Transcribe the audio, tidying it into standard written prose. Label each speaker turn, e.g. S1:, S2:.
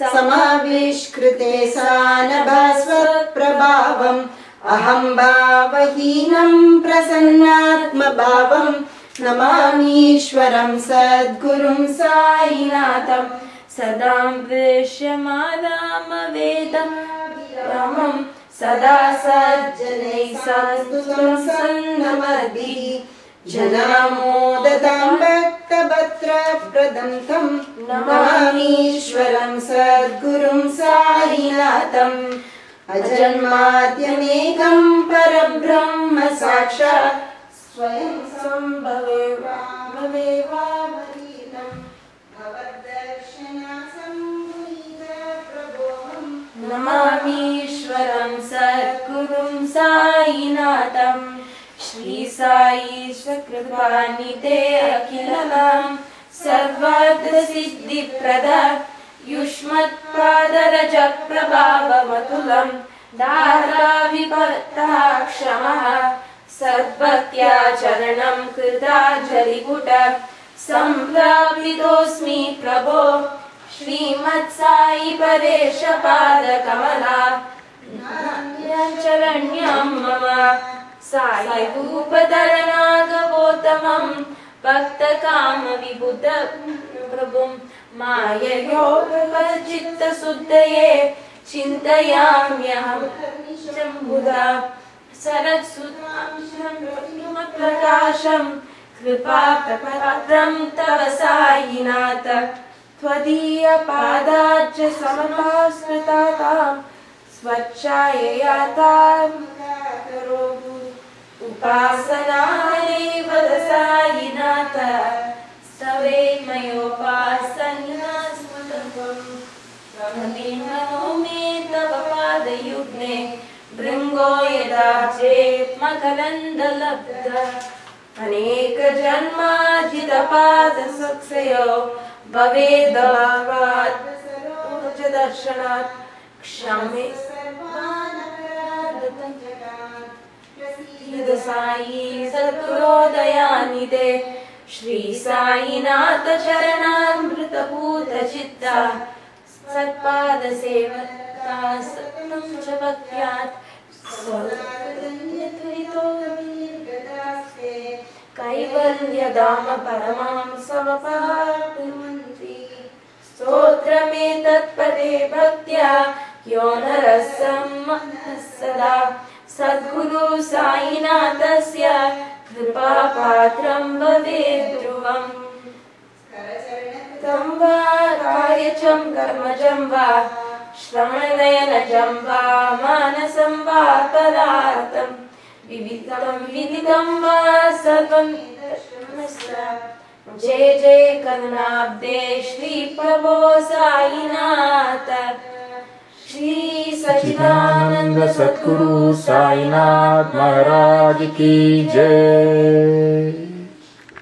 S1: समाविष्कृते सानभास्वप्रभावम् अहं भावहीनं प्रसन्नात्मभावं नमामीश्वरं सद्गुरुं साईनाथं
S2: सदा विश्यमादामवेदं सदा सज्जनैः संस्तुतं सन्नमद्भिः
S1: जनामोदतां भक्तभद्रप्रदं तं नमामीश्वरं सद्गुरुं साईनाथम् अजन्माद्यमेकं परब्रह्म साक्षात् स्वयं सम्भवेवावतीतं भवद्दर्शनासम्भूतप्रभोहं
S2: नमामीश्वरं सद्गुरुं साईनाथम् श्री साईश कृपानिधे अखिलनां सर्वार्थसिद्धिप्रद युष्मत्पादरजप्रभावमतुलं धाराविभक्ताक्षमः सद्भक्त्या चरणं कृताञ्जलिपुट सम्प्रापितोऽस्मि प्रभो श्रीमत्साई परेशपादकमला चरण्यां मम सायिभूपधरनागवोत्तमं भक्तकामविभूत प्रभुं माययोगचित्तशुद्धये चिन्तयाम्यहं शम्भुधा सरत्सुप्रकाशं कृपाप्रपात्रं तव साईनाथ त्वदीयपादाब्ज समभास्कृतां स्वच्छायया तां करोतु उपासनादेव साईनाथ स्तवे मयोपासन्यास्मतम् प्रभतिर्मनो मे तव पादयुग्मे भृङ्गो यदाब्जे मकरन्दलब्ध अनेकजन्मार्जितपादसुखयो भवेदभावात् दर्शनात् क्षमे साई सद्गुरोदयानिधे श्री साईनाथ चरणामृतपूत चित्ता सत्पाद सेवता सत्तं च भक्त्यात् कैवल्यधाम परमां समपाप्नुवन्ति स्तोत्रमेतत्पदे भक्त्या यो नरः सम्मतः सदा सद्गुरु साईनाथस्य कृपापात्रं भवेत् ध्रुवम् तं वा कार्यचं कर्मजं वा श्रवणनयनजं वा मानसं वा पदार्थं विदितं वा सर्वं जय जय करुणाब्दे श्री प्रभो साईनाथ श्री सच्चिदानंद
S3: सद्गुरु साईनाथ महाराज की जय।